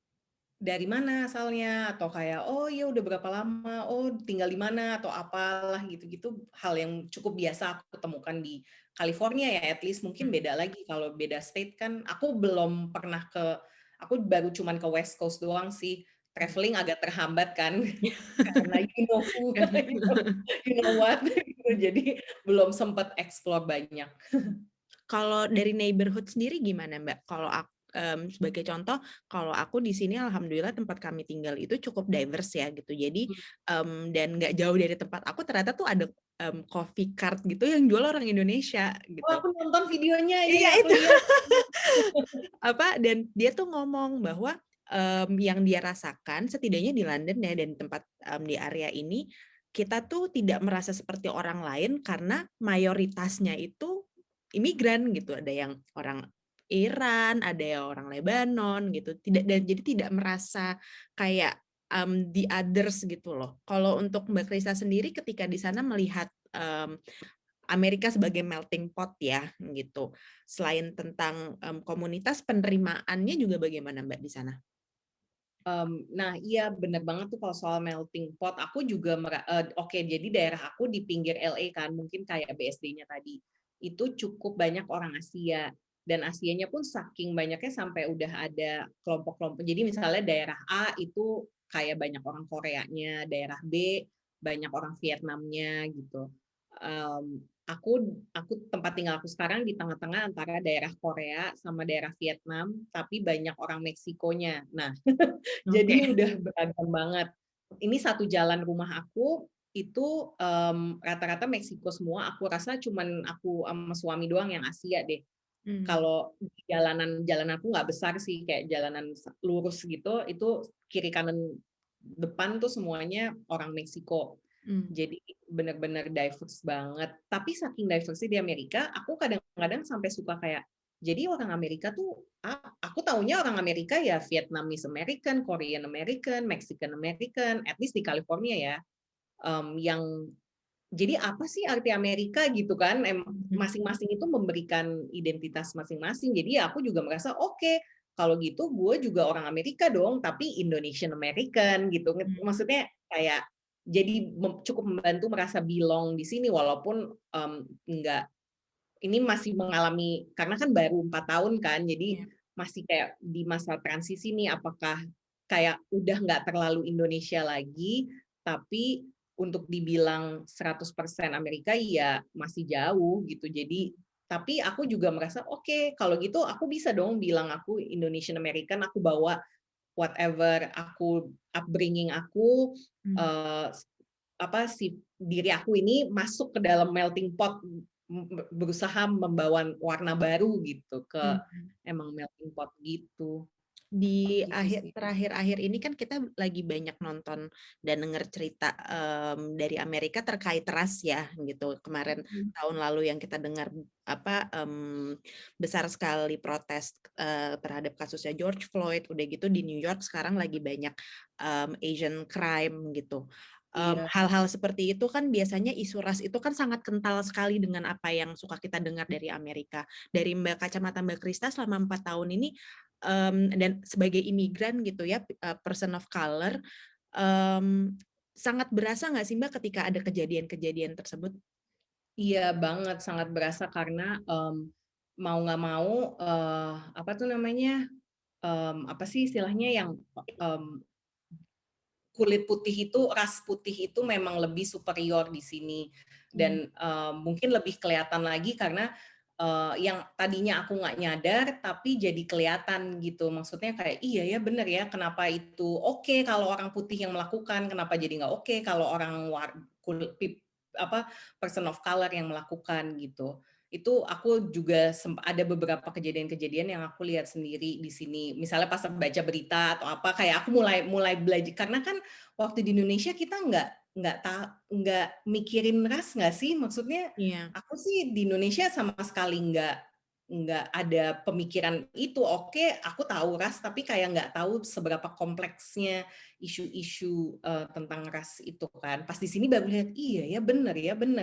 dari mana asalnya, atau kayak, oh ya udah berapa lama, oh tinggal di mana, atau apalah gitu-gitu. Hal yang cukup biasa aku temukan di California ya, at least. Mungkin Hmm. beda lagi kalau beda state kan. Aku belum pernah aku baru cuman ke West Coast doang sih. Hmm. Traveling agak terhambat kan, karena you know who, Karena you know what, gitu. Jadi belum sempat explore banyak. kalau dari neighborhood sendiri gimana Mbak? Kalau sebagai contoh, kalau aku di sini alhamdulillah tempat kami tinggal itu cukup diverse ya gitu. Jadi dan nggak jauh dari tempat aku ternyata tuh ada coffee cart gitu yang jual orang Indonesia Oh, gitu. aku nonton videonya, iya Iya ya, aku itu lihat. dan dia tuh ngomong bahwa yang dia rasakan setidaknya di London ya dan tempat di area ini kita tuh tidak merasa seperti orang lain karena mayoritasnya itu imigran gitu. Ada yang orang Iran, ada yang orang Lebanon gitu. Dan jadi tidak merasa kayak the others gitu loh. Kalau untuk Mbak Krista sendiri ketika di sana melihat Amerika sebagai melting pot ya gitu. Selain tentang komunitas, penerimaannya juga bagaimana Mbak di sana? Nah iya bener banget tuh kalau soal melting pot, aku juga oke, jadi daerah aku di pinggir LA kan, mungkin kayak BSD-nya tadi, itu cukup banyak orang Asia, dan Asianya pun saking banyaknya sampai udah ada kelompok-kelompok. Jadi misalnya daerah A itu kayak banyak orang Koreanya, daerah B banyak orang Vietnamnya gitu. Aku tempat tinggal aku sekarang di tengah-tengah antara daerah Korea sama daerah Vietnam, tapi banyak orang Meksikonya. Nah, Oke. jadi udah beragam banget. Ini satu jalan rumah aku itu rata-rata Meksiko semua. Aku rasa cuman aku sama suami doang yang Asia deh. Hmm. Kalau jalanan aku nggak besar sih, kayak jalanan lurus gitu, itu kiri kanan depan tuh semuanya orang Meksiko. Hmm. Jadi benar-benar diverse banget. Tapi saking diverse di Amerika, aku kadang-kadang sampai suka kayak, jadi orang Amerika tuh, aku taunya orang Amerika ya Vietnamese American, Korean American, Mexican American, at least di California ya. Yang jadi apa sih arti Amerika gitu kan? Masing-masing itu memberikan identitas masing-masing. Jadi ya aku juga merasa oke, kalau gitu gue juga orang Amerika dong, tapi Indonesian American gitu. Maksudnya kayak jadi cukup membantu merasa belong di sini walaupun enggak, ini masih mengalami karena kan baru 4 tahun kan, jadi Iya. masih kayak di masa transisi nih, apakah kayak udah nggak terlalu Indonesia lagi, tapi untuk dibilang 100% Amerika ya masih jauh gitu. Jadi tapi aku juga merasa oke, kalau gitu aku bisa dong bilang aku Indonesian American, aku bawa whatever aku upbringing aku, Hmm. eee, si diri aku ini masuk ke dalam melting pot, berusaha membawa warna baru gitu ke Hmm. emang melting pot gitu. Di Gitu sih. terakhir-akhir ini kan kita lagi banyak nonton dan denger cerita dari Amerika terkait ras ya gitu. Kemarin tahun lalu yang kita dengar besar sekali protes terhadap kasusnya George Floyd. Udah gitu di New York sekarang lagi banyak Asian crime gitu. Iya. Hal-hal seperti itu kan biasanya isu ras itu kan sangat kental sekali dengan apa yang suka kita dengar dari Amerika. Dari kacamata Mbak Krista selama 4 tahun ini dan sebagai imigran gitu ya, person of color, sangat berasa nggak sih Mbak ketika ada kejadian-kejadian tersebut? Iya banget, sangat berasa karena, mau nggak mau, apa tuh namanya, apa sih istilahnya yang, mmm, kulit putih itu, ras putih itu memang lebih superior di sini. Mmm. Dan, mungkin lebih kelihatan lagi karena, yang tadinya aku nggak nyadar, tapi jadi kelihatan gitu. Maksudnya kayak, iya ya bener ya, kenapa itu oke kalau orang putih yang melakukan, kenapa jadi nggak oke kalau orang person of color yang melakukan gitu. Itu aku juga ada beberapa kejadian-kejadian yang aku lihat sendiri di sini. Misalnya pas baca berita atau apa, kayak aku mulai belajar karena kan waktu di Indonesia kita nggak mikirin ras nggak sih? Maksudnya Iya. aku sih di Indonesia sama sekali nggak ada pemikiran itu. Oke, aku tahu ras, tapi kayak nggak tahu seberapa kompleksnya isu-isu tentang ras itu kan. Pas di sini baru lihat, iya ya bener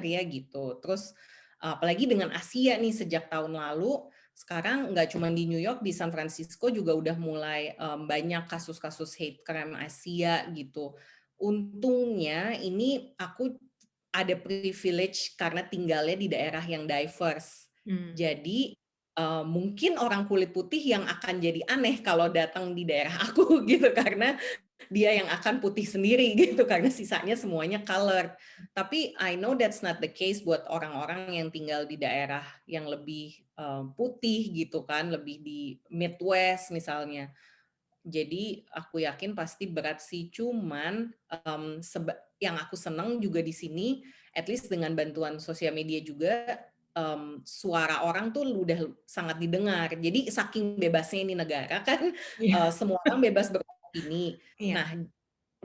ya gitu. Terus apalagi dengan Asia nih sejak tahun lalu, sekarang nggak cuma di New York, di San Francisco juga udah mulai banyak kasus-kasus hate crime Asia gitu. Untungnya ini aku ada privilege karena tinggalnya di daerah yang diverse. Jadi mungkin orang kulit putih yang akan jadi aneh kalau datang di daerah aku gitu karena dia yang akan putih sendiri gitu karena sisanya semuanya colored. Tapi I know that's not the case buat orang-orang yang tinggal di daerah yang lebih putih gitu kan, lebih di Midwest misalnya. Jadi aku yakin pasti berat sih, cuman yang aku senang juga di sini, at least dengan bantuan sosial media juga, suara orang tuh udah sangat didengar. Jadi saking bebasnya ini negara kan, Iya. semua orang bebas beropini. Iya. Nah,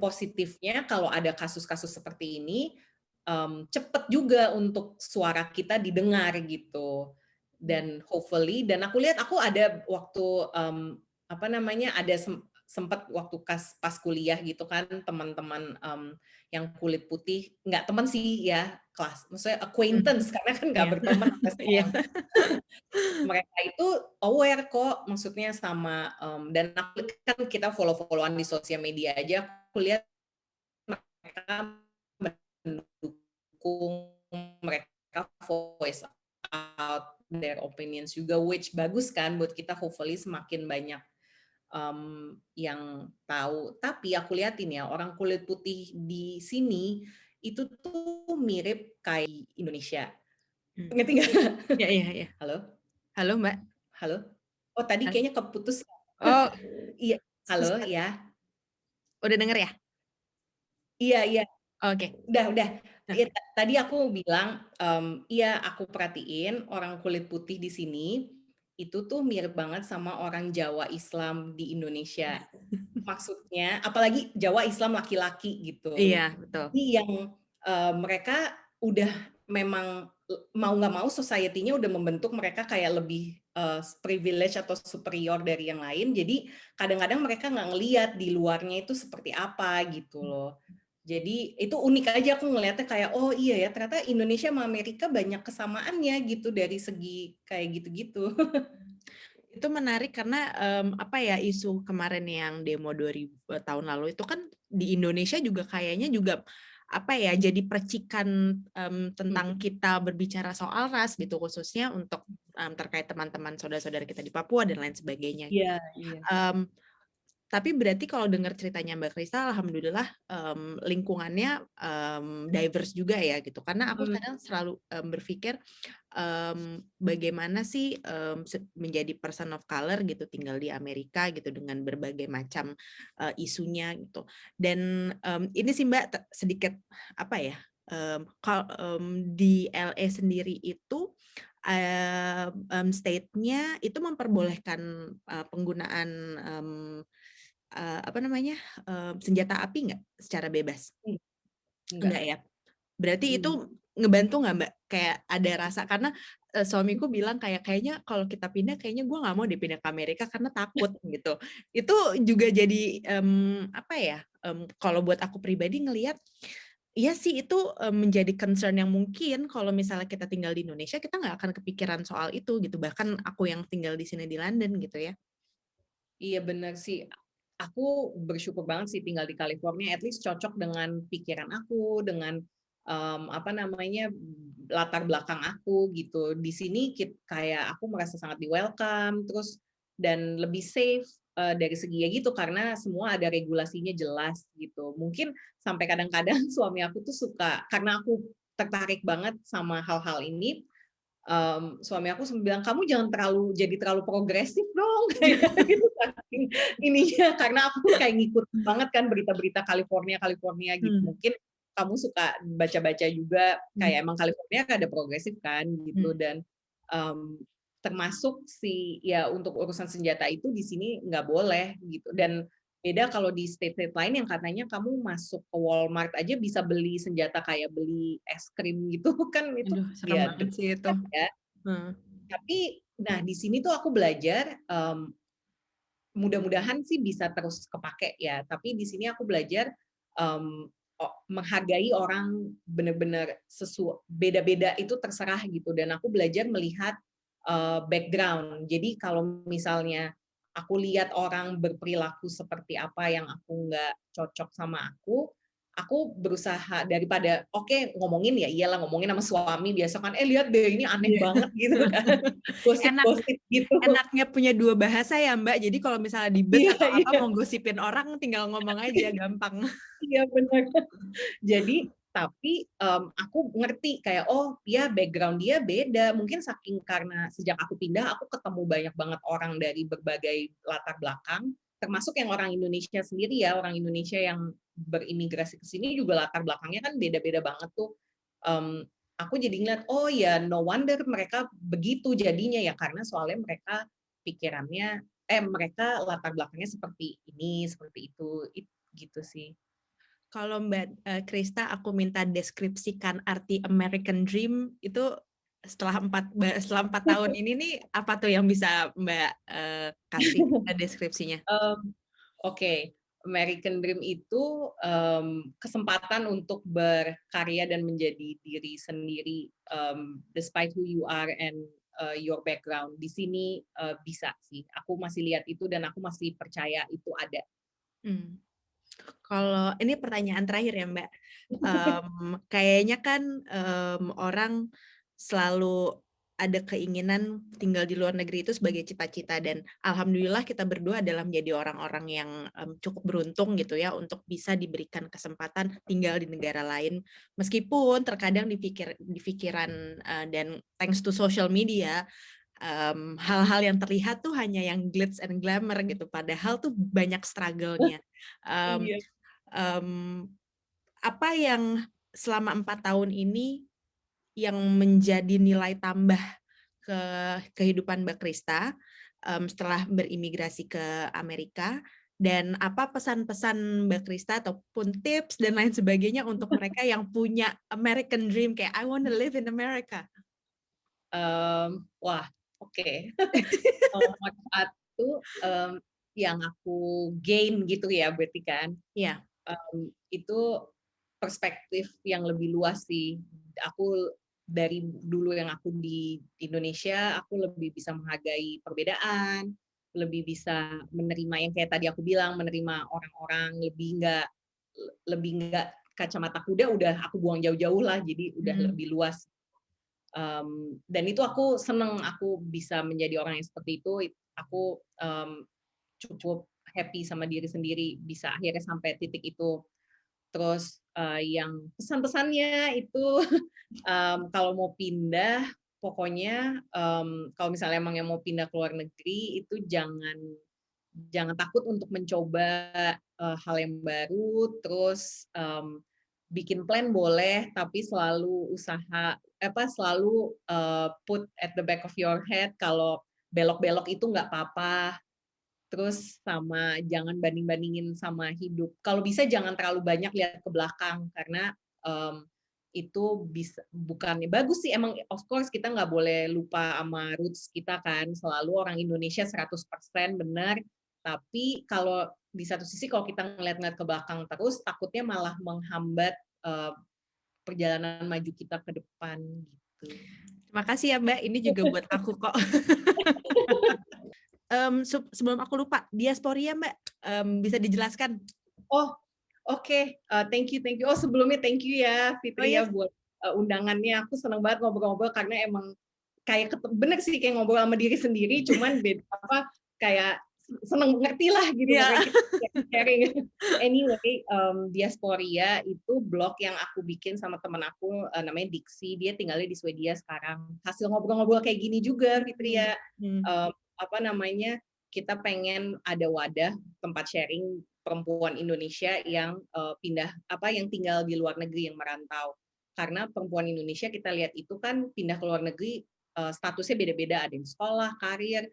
positifnya kalau ada kasus-kasus seperti ini, cepet juga untuk suara kita didengar gitu. Dan hopefully, dan aku lihat aku ada waktu apa namanya, ada sempat waktu pas kuliah gitu kan, teman-teman yang kulit putih, nggak teman sih ya, kelas, maksudnya acquaintance karena kan nggak Iya. berteman sampai Iya. sekarang. Mereka itu aware kok, maksudnya sama dan aku kan kita follow-followan di sosial media aja, aku lihat mereka mendukung, mereka voice out their opinions juga, which bagus kan buat kita, hopefully semakin banyak yang tahu. Tapi aku liatin ya, orang kulit putih di sini itu tuh mirip kayak Indonesia. Ngerti nggak? Iya, iya, iya. Halo? Halo, Mbak. Halo? Oh tadi kayaknya keputus. Oh, Iya, halo susah. ya. Udah denger ya? Iya, iya. Oke. Udah. Nah, Ya, tadi aku bilang, iya aku perhatiin orang kulit putih di sini, itu tuh mirip banget sama orang Jawa Islam di Indonesia. Maksudnya, apalagi Jawa Islam laki-laki gitu. iya, betul. Jadi yang mereka udah memang mau nggak mau society-nya udah membentuk mereka kayak lebih privilege atau superior dari yang lain. Jadi kadang-kadang mereka nggak ngelihat di luarnya itu seperti apa gitu loh. Jadi itu unik aja aku ngelihatnya kayak oh iya ya ternyata Indonesia sama Amerika banyak kesamaannya gitu dari segi kayak gitu-gitu. Itu menarik karena apa ya, isu kemarin yang demo 2000 tahun lalu itu kan di Indonesia juga kayaknya juga apa ya, jadi percikan tentang kita berbicara soal ras gitu, khususnya untuk terkait teman-teman saudara-saudara kita di Papua dan lain sebagainya. Iya, iya. Tapi berarti kalau dengar ceritanya Mbak Kristal, alhamdulillah lingkungannya diverse juga ya gitu. Karena aku kadang selalu berpikir bagaimana sih menjadi person of color gitu, tinggal di Amerika gitu dengan berbagai macam isunya gitu. Dan ini sih Mbak sedikit apa ya? Di LA sendiri itu state-nya itu memperbolehkan penggunaan apa namanya, senjata api nggak secara bebas? Enggak Enggak. ya? Berarti itu ngebantu nggak Mbak? Kayak ada rasa karena suamiku bilang kayaknya kalau kita pindah kayaknya gue nggak mau deh pindah ke Amerika karena takut gitu. Itu juga jadi apa ya? Kalau buat aku pribadi ngelihat, iya sih itu menjadi concern yang mungkin kalau misalnya kita tinggal di Indonesia kita nggak akan kepikiran soal itu gitu. Bahkan aku yang tinggal di sini di London gitu ya. Iya benar sih. Aku bersyukur banget sih tinggal di California, at least cocok dengan pikiran aku, dengan apa namanya latar belakang aku gitu. Di sini kayak aku merasa sangat di welcome, terus dan lebih safe dari segi ya gitu karena semua ada regulasinya jelas gitu. Mungkin sampai kadang-kadang suami aku tuh suka karena aku tertarik banget sama hal-hal ini, suami aku sempat bilang, "Kamu jangan jadi terlalu progresif dong," kayak gitu saking ininya, karena aku kayak ngikutin banget kan berita-berita California gitu. Mungkin kamu suka baca-baca juga, kayak emang California kan ada progresif kan gitu, dan um, termasuk ya untuk urusan senjata itu di sini nggak boleh gitu. Dan beda kalau di state-state lain yang katanya kamu masuk ke Walmart aja bisa beli senjata kayak beli es krim gitu kan itu Aduh, serem ya banget sih itu. dekat ya. Hmm. Tapi nah di sini tuh aku belajar mudah-mudahan sih bisa terus kepake ya. Tapi di sini aku belajar um, menghargai orang benar-benar beda-beda itu terserah gitu. Dan aku belajar melihat background. Jadi kalau misalnya aku lihat orang berperilaku seperti apa yang aku nggak cocok sama aku berusaha daripada ngomongin ya iyalah ngomongin sama suami biasa kan lihat deh ini aneh Iya. banget gitu kan Enak gosip-gosip gitu. enaknya punya dua bahasa ya Mbak. Jadi kalau misalnya di bus Iya, atau apa iya. mau gosipin orang tinggal ngomong aja gampang. Iya benar. Jadi tapi aku ngerti kayak oh ya background dia beda. Mungkin saking karena sejak aku pindah aku ketemu banyak banget orang dari berbagai latar belakang, termasuk yang orang Indonesia sendiri ya, orang Indonesia yang berimigrasi ke sini juga latar belakangnya kan beda-beda banget tuh. Aku jadi ngeliat oh ya no wonder mereka begitu jadinya ya karena soalnya mereka pikirannya mereka latar belakangnya seperti ini, seperti itu gitu sih. Kalau Mbak Krista, aku minta deskripsikan arti American Dream itu setelah 4 tahun ini nih apa tuh yang bisa Mbak kasih deskripsinya? Oke, American Dream itu kesempatan untuk berkarya dan menjadi diri sendiri, despite who you are and your background. Di sini bisa sih. Aku masih lihat itu dan aku masih percaya itu ada. Hmm. Kalau ini pertanyaan terakhir ya Mbak, kayaknya kan orang selalu ada keinginan tinggal di luar negeri itu sebagai cita-cita dan alhamdulillah kita berdua adalah menjadi orang-orang yang cukup beruntung gitu ya untuk bisa diberikan kesempatan tinggal di negara lain meskipun terkadang di pikiran dan thanks to social media hal-hal yang terlihat tuh hanya yang glitz and glamour gitu padahal tuh banyak struggle-nya. Um, Iya. Apa yang selama 4 tahun ini yang menjadi nilai tambah ke kehidupan Mbak Krista setelah berimigrasi ke Amerika dan apa pesan-pesan Mbak Krista ataupun tips dan lain sebagainya untuk mereka yang punya American Dream kayak I want to live in America. Wah, oke. Satu yang aku gain gitu ya berarti kan. Iya. Itu perspektif yang lebih luas sih. Aku dari dulu yang aku di Indonesia, aku lebih bisa menghargai perbedaan, lebih bisa menerima yang kayak tadi aku bilang, menerima orang-orang lebih nggak kacamata kuda udah aku buang jauh-jauh lah, jadi udah lebih luas. Dan itu aku seneng aku bisa menjadi orang yang seperti itu. Aku cukup happy sama diri sendiri bisa akhirnya sampai titik itu. Terus yang pesan-pesannya itu kalau mau pindah pokoknya kalau misalnya emang yang mau pindah ke luar negeri itu jangan takut untuk mencoba hal yang baru, terus bikin plan boleh, tapi selalu selalu put at the back of your head kalau belok-belok itu nggak apa-apa. Terus sama jangan banding-bandingin sama hidup. Kalau bisa jangan terlalu banyak lihat ke belakang karena itu bisa bukannya bagus sih emang of course kita nggak boleh lupa sama roots kita kan selalu orang Indonesia 100% benar tapi kalau di satu sisi kalau kita ngeliat-ngeliat ke belakang terus takutnya malah menghambat perjalanan maju kita ke depan gitu. Terima kasih ya Mbak, ini juga buat aku kok. Sebelum aku lupa, diasporia Mbak, bisa dijelaskan? Oh, oke. Thank you. Oh, sebelumnya thank you ya, Fitri ya, buat undangannya. Aku senang banget ngobrol-ngobrol karena emang kayak bener sih kayak ngobrol sama diri sendiri, cuman kayak seneng ngerti lah gitu. Yeah. Makanya kita sharing. Anyway, Diasporia itu blog yang aku bikin sama teman aku namanya Diksi. Dia tinggalnya di Swedia sekarang. Hasil ngobrol-ngobrol kayak gini juga, Fitri ya. Kita pengen ada wadah tempat sharing perempuan Indonesia yang yang tinggal di luar negeri yang merantau. Karena perempuan Indonesia kita lihat itu kan pindah ke luar negeri statusnya beda-beda, ada yang sekolah, karir,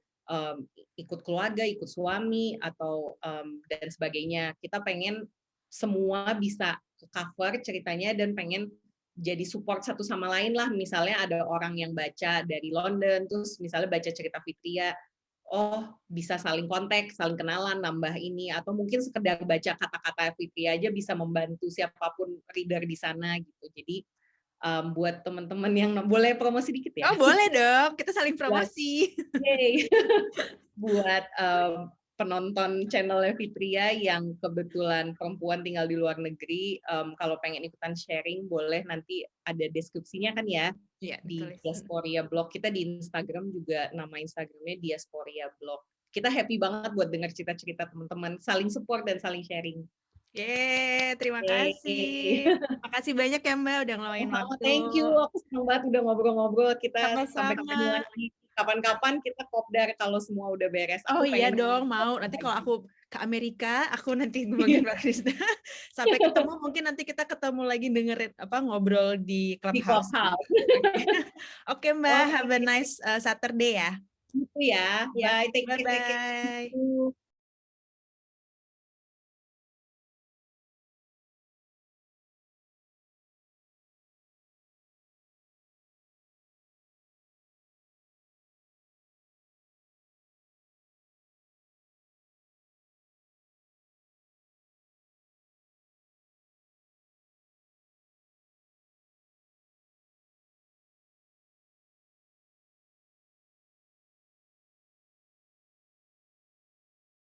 ikut keluarga, ikut suami, atau dan sebagainya. Kita pengen semua bisa ke-cover ceritanya dan pengen jadi support satu sama lain lah. Misalnya ada orang yang baca dari London, terus misalnya baca cerita Fitria, oh bisa saling kontak, saling kenalan, nambah ini, atau mungkin sekedar baca kata-kata Fitria aja bisa membantu siapapun reader di sana gitu. Jadi buat teman-teman yang boleh promosi dikit ya? Oh boleh dong, kita saling Buat promosi. yeay. Buat penonton channelnya Fitria yang kebetulan perempuan tinggal di luar negeri, kalau pengen ikutan sharing boleh, nanti ada deskripsinya kan ya Iya, di ditulis. Diasporia Blog. Kita di Instagram juga nama Instagramnya Diasporia Blog. Kita happy banget buat dengar cerita-cerita teman-teman, saling support dan saling sharing. Yeay, terima Yeay. kasih. Makasih banyak ya Mbak udah ngeluangin Sama-sama, waktu. thank you. Aku senang banget udah ngobrol-ngobrol. Kita sampai Sama-sama. ketemu lagi. Kapan-kapan kita kopdar kalau semua udah beres. Oh Aku iya pengen dong, mau. Nanti kalau aku ke Amerika, aku nanti hubungin Mbak Krisna. Sampai ketemu, mungkin nanti kita ketemu lagi dengerin ngobrol di di Clubhouse. Clubhouse. Oke Mbak, have a Oke, nice Saturday ya. gitu ya. Ya, Bye, take care, take care. bye-bye.